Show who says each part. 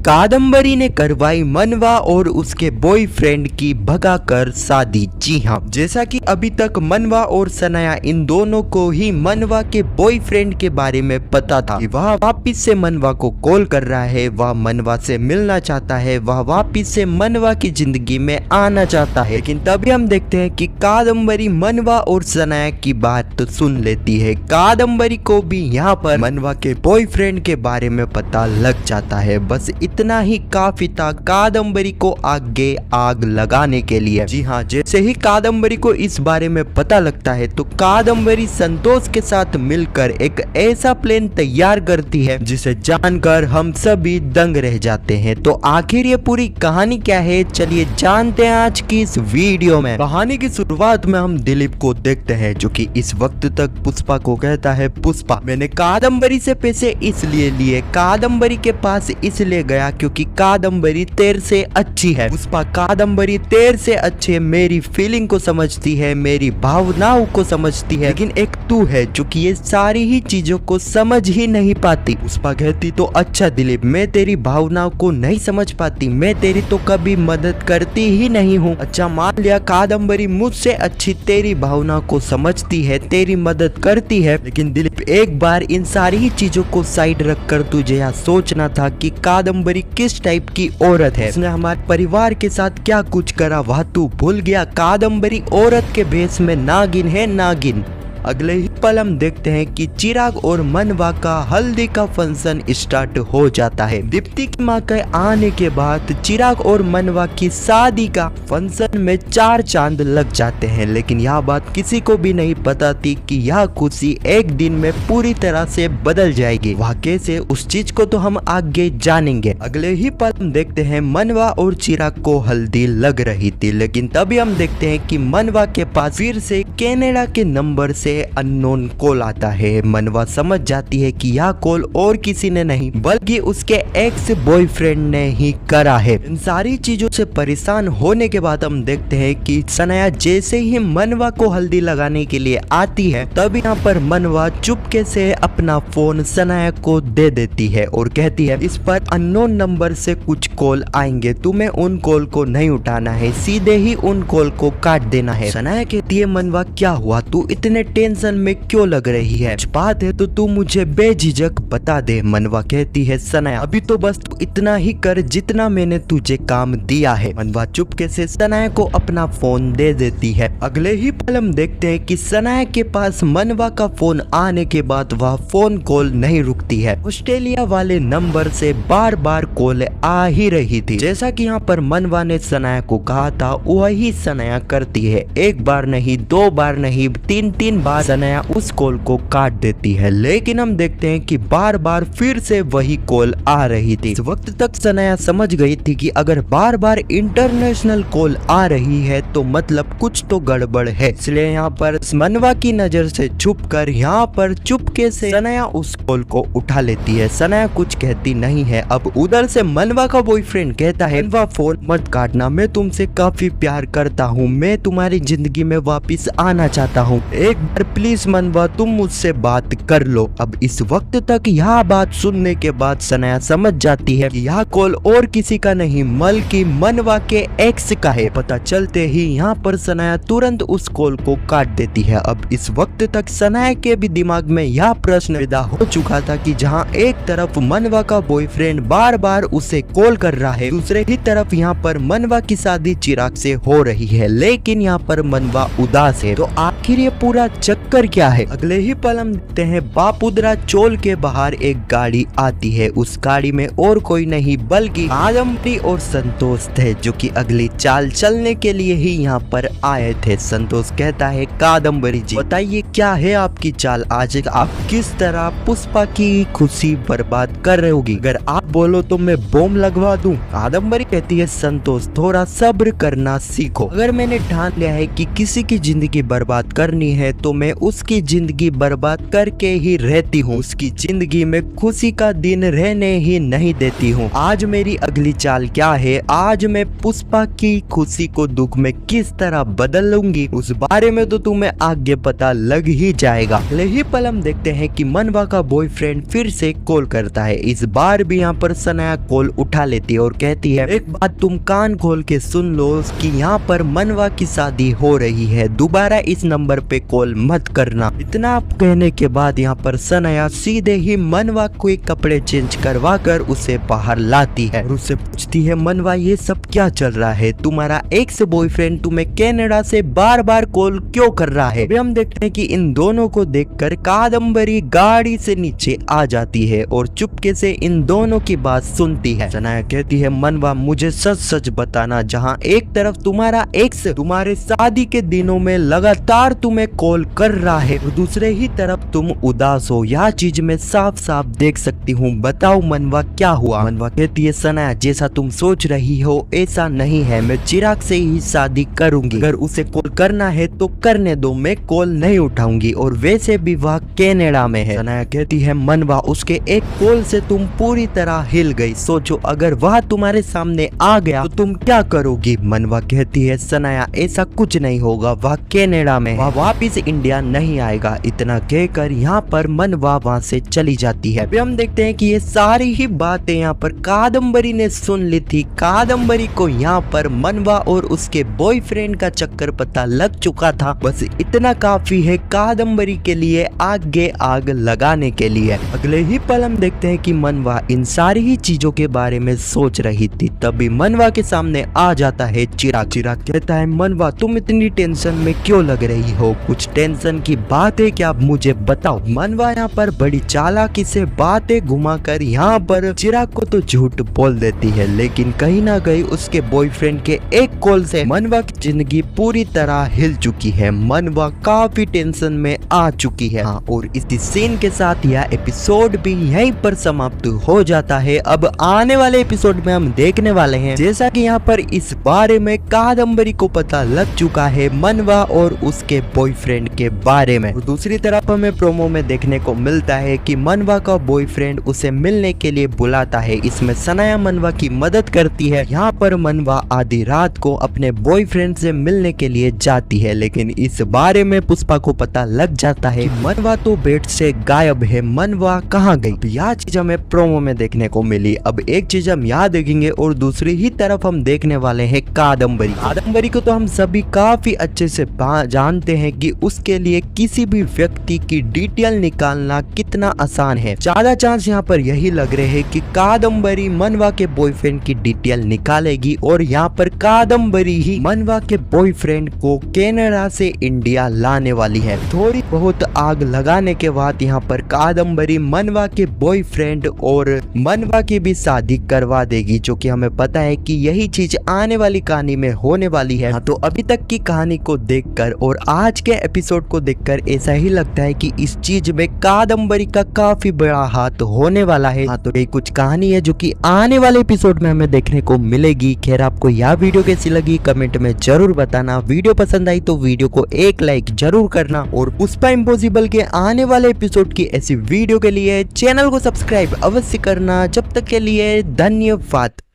Speaker 1: कादम्बरी ने करवाई मनवा और उसके बॉयफ्रेंड की भगाकर शादी। जी हाँ, जैसा कि अभी तक मनवा और सनाया इन दोनों को ही मनवा के बॉयफ्रेंड के बारे में पता था कि वह वापिस से मनवा को कॉल कर रहा है, वह मनवा से मिलना चाहता है, वह वापिस से मनवा की जिंदगी में आना चाहता है। लेकिन तभी हम देखते हैं कि कादम्बरी मनवा और सनाया की बात तो सुन लेती है। कादम्बरी को भी यहाँ पर मनवा के बॉयफ्रेंड के बारे में पता लग जाता है। बस इतना ही काफी था कादम्बरी को आगे आग लगाने के लिए। जी हाँ, जैसे ही कादम्बरी को इस बारे में पता लगता है तो कादम्बरी संतोष के साथ मिलकर एक ऐसा प्लान तैयार करती है जिसे जानकर हम सभी दंग रह जाते हैं। तो आखिर ये पूरी कहानी क्या है, चलिए जानते हैं आज की इस वीडियो में। कहानी की शुरुआत में हम दिलीप को देखते हैं जो कि इस वक्त तक पुष्पा को कहता है, पुष्पा मैंने कादम्बरी से पैसे इसलिए लिए, कादम्बरी के पास इसलिए गया क्योंकि कादम्बरी तेरे से अच्छी है। पुष्पा कादम्बरी तेरे से अच्छे मेरी फीलिंग को समझती है, मेरी भावनाओं को समझती है, लेकिन एक तू है जो कि ये सारी ही चीजों को समझ ही नहीं पाती। पुष्पा कहती तो अच्छा दिलीप, मैं तेरी भावनाओं को नहीं समझ पाती, मैं तेरी तो कभी मदद करती ही नहीं हूँ। अच्छा मान लिया कादम्बरी मुझसे अच्छी तेरी भावनाओं को समझती है, तेरी मदद करती है, लेकिन दिलीप एक बार इन सारी ही चीजों को साइड रखकर तुझे यह सोचना था कि कादम्बरी किस टाइप की औरत है, उसने हमारे परिवार के साथ क्या कुछ करा वह तू भूल गया। कादम्बरी औरत के भेष में नागिन है, नागिन। अगले ही पल हम देखते हैं कि चिराग और मनवा का हल्दी का फंक्शन स्टार्ट हो जाता है। दीप्ति की मां के आने के बाद चिराग और मनवा की शादी का फंक्शन में 4 चांद लग जाते हैं, लेकिन यह बात किसी को भी नहीं पता थी कि यह खुशी एक दिन में पूरी तरह से बदल जाएगी। वह कैसे, उस चीज को तो हम आगे जानेंगे। अगले ही पल हम देखते हैं मनवा और चिराग को हल्दी लग रही थी, लेकिन तभी हम देखते हैं कि मनवा के पास फिर से कनाडा के नंबर से अननोन कॉल आता है। मनवा समझ जाती है कि यह कॉल और किसी ने नहीं बल्कि उसके एक्स बॉयफ्रेंड ने ही करा है। इन सारी चीजों से परेशान होने के बाद हम देखते हैं कि सनाया जैसे ही मनवा को हल्दी लगाने के लिए आती है तब यहाँ पर मनवा चुपके से अपना फोन सनाया को दे देती है और कहती है इस पर अननोन नंबर से कुछ कॉल आएंगे, तुम्हें उन कॉल को नहीं उठाना है, सीधे ही उन कॉल को काट देना है। सनाया कहती है मनवा क्या हुआ, तू इतने टेंशन में क्यों लग रही है, कुछ बात है तो तू मुझे बेझिझक बता दे। मनवा कहती है सनाया अभी तो बस तू इतना ही कर जितना मैंने तुझे काम दिया है। मनवा चुपके से सनाया को अपना फोन दे देती है। अगले ही पल हम देखते हैं कि सनाया के पास मनवा का फोन आने के बाद वह फोन कॉल नहीं रुकती है। ऑस्ट्रेलिया वाले नंबर से बार बार कॉल आ ही रही थी। जैसा कि यहाँ पर मनवा ने सनाया को कहा था वही सनाया करती है, एक बार नहीं, 2 बार नहीं, 3 बार सनाया उस कॉल को काट देती है। लेकिन हम देखते हैं कि बार बार फिर से वही कॉल आ रही थी। इस वक्त तक सनाया समझ गई थी कि अगर बार बार इंटरनेशनल कॉल आ रही है तो मतलब कुछ तो गड़बड़ है, इसलिए यहाँ पर मनवा की नजर से छुपकर यहाँ पर चुपके से सनाया उस कॉल को उठा लेती है। सनाया कुछ कहती नहीं है। अब उधर से मनवा का बॉयफ्रेंड कहता है मनवा फोन मत काटना, मैं तुमसे काफी प्यार करता हूँ, मैं तुम्हारी जिंदगी में वापिस आना चाहता हूँ, एक बार प्लीज मनवा तुम मुझसे बात कर लो। अब इस वक्त तक यह बात सुनने के बाद सनाया समझ जाती है कि यह कॉल और किसी का नहीं बल्कि मनवा के एक्स का है। पता चलते ही यहाँ पर सनाया तुरंत उस कॉल को काट देती है। अब इस वक्त तक सनाया के भी दिमाग में यह प्रश्न पैदा हो चुका था कि जहाँ एक तरफ मनवा का बॉयफ्रेंड बार बार उसे कॉल कर रहा है, दूसरे ही तरफ यहाँ पर मनवा की शादी चिराग से हो रही है, लेकिन यहाँ पर मनवा उदास है। तो आखिर ये पूरा चक्कर क्या है। अगले ही पल हम देखते हैं बापुद्रा चोल के बाहर एक गाड़ी आती है। उस गाड़ी में और कोई नहीं बल्कि कादम्बरी और संतोष थे जो कि अगली चाल चलने के लिए ही यहाँ पर आए थे। संतोष कहता है कादम्बरी जी बताइए क्या है आपकी चाल, आज आप किस तरह पुष्पा की खुशी बर्बाद कर रहे होगी, अगर आप बोलो तो मैं बम लगवा दूं। कादम्बरी कहती है संतोष थोड़ा सब्र करना सीखो, अगर मैंने ठान लिया है कि किसी की जिंदगी बर्बाद करनी है तो में उसकी जिंदगी बर्बाद करके ही रहती हूँ। उसकी जिंदगी में खुशी का दिन रहने ही नहीं देती हूँ। आज मेरी अगली चाल क्या है, आज मैं पुष्पा की खुशी को दुख में किस तरह बदल लूंगी, उस बारे में तो तुम्हें आगे पता लग ही जाएगा। यही पल हम देखते हैं कि मनवा का बॉयफ्रेंड फिर से कॉल करता है। इस बार भी यहाँ पर सनाया कॉल उठा लेती है और कहती है, एक बात तुम कान खोल के सुन लो कि यहाँ पर मनवा की शादी हो रही है, दोबारा इस नंबर पे कॉल मत करना। इतना कहने के बाद यहाँ पर सनाया सीधे ही मनवा को कपड़े चेंज करवा कर उसे बाहर लाती है और उससे पूछती है, मनवा ये सब क्या चल रहा है, तुम्हारा एक्स बॉयफ्रेंड तुम्हें कनाडा से बार बार कॉल क्यों कर रहा है। अभी हम देखते हैं कि इन दोनों को देखकर कादम्बरी गाड़ी से नीचे आ जाती है और चुपके से इन दोनों की बात सुनती है। सनाया कहती है, मनवा मुझे सच सच बताना, जहाँ एक तरफ तुम्हारा एक्स तुम्हारे शादी के दिनों में लगातार तुम्हें कॉल कर रहा है, दूसरे ही तरफ तुम उदास हो, यह चीज मैं साफ साफ देख सकती हूँ, बताओ मनवा क्या हुआ। मनवा कहती है, सनाया जैसा तुम सोच रही हो ऐसा नहीं है, मैं चिराग से ही शादी करूंगी, अगर उसे कॉल करना है तो करने दो, मैं कॉल नहीं उठाऊंगी, और वैसे भी वह कनाडा में है। सनाया कहती है, मनवा उसके एक कॉल से तुम पूरी तरह हिल गई, सोचो अगर वह तुम्हारे सामने आ गया तो तुम क्या करोगी। मनवा कहती है, सनाया ऐसा कुछ नहीं होगा, वह कनाडा में, वह वापिस इंडिया नहीं आएगा। इतना कहकर यहाँ पर मनवा वहाँ से चली जाती है। अभी हम देखते हैं कि ये सारी ही बातें यहाँ पर कादम्बरी ने सुन ली थी। कादम्बरी को यहाँ पर मनवा और उसके बॉयफ्रेंड का चक्कर पता लग चुका था, बस इतना काफी है कादम्बरी के लिए आगे आग लगाने के लिए। अगले ही पल हम देखते हैं कि मनवा इन सारी ही चीजों के बारे में सोच रही थी, तभी मनवा के सामने आ जाता है चिराग। चिराग कहता है, मनवा तुम इतनी टेंशन में क्यों लग रही हो, कुछ टेंशन की बात है क्या, मुझे बताओ। मनवा यहाँ पर बड़ी चालाकी से बातें घुमाकर यहाँ पर चिराग को तो झूठ बोल देती है, लेकिन कहीं ना कहीं उसके बॉयफ्रेंड के एक कॉल से मनवा की जिंदगी पूरी तरह हिल चुकी है। मनवा काफी टेंशन में आ चुकी है। और इसी सीन के साथ यह एपिसोड भी यहीं पर समाप्त हो जाता है। अब आने वाले एपिसोड में हम देखने वाले हैं, जैसा कि यहाँ पर इस बारे में कादम्बरी को पता लग चुका है मनवा और उसके बॉयफ्रेंड के बारे में। और दूसरी तरफ हमें प्रोमो में देखने को मिलता है कि मनवा का बॉयफ्रेंड उसे मिलने के लिए बुलाता है। इसमें सनाया मनवा की मदद करती है। यहाँ पर मनवा आधी रात को अपने बॉयफ्रेंड से मिलने के लिए जाती है, लेकिन इस बारे में पुष्पा को पता लग जाता है कि मनवा तो बेड से गायब है, मनवा कहाँ गई। यह चीज हमें प्रोमो में देखने को मिली। अब एक चीज हम यहाँ देखेंगे और दूसरी ही तरफ हम देखने वाले हैं कादम्बरी। कादम्बरी को तो हम सभी काफी अच्छे से जानते हैं कि उसके लिए किसी भी व्यक्ति की डिटेल निकालना कितना आसान है। ज्यादा चांस यहाँ पर यही लग रहे हैं कि कादम्बरी मनवा के बॉयफ्रेंड की डिटेल निकालेगी और यहाँ पर कादम्बरी ही मनवा के बॉयफ्रेंड को कनाडा से इंडिया लाने वाली है। थोड़ी बहुत आग लगाने के बाद यहाँ पर कादम्बरी मनवा के बॉयफ्रेंड और मनवा की भी शादी करवा देगी, जो कि हमें पता है कि यही चीज आने वाली कहानी में होने वाली है। तो अभी तक की कहानी को देखकर और आज के एपिसोड को देखकर ऐसा ही लगता है कि इस चीज में कादम्बरी का काफी बड़ा हाथ होने वाला है। तो ये कुछ कहानी है जो कि आने वाले एपिसोड में हमें देखने को मिलेगी। खैर आपको यह वीडियो कैसी लगी कमेंट में जरूर बताना। वीडियो पसंद आई तो वीडियो को एक लाइक जरूर करना और पुष्पा इम्पॉसिबल के आने वाले एपिसोड की ऐसी वीडियो के लिए चैनल को सब्सक्राइब अवश्य करना। जब तक के लिए धन्यवाद।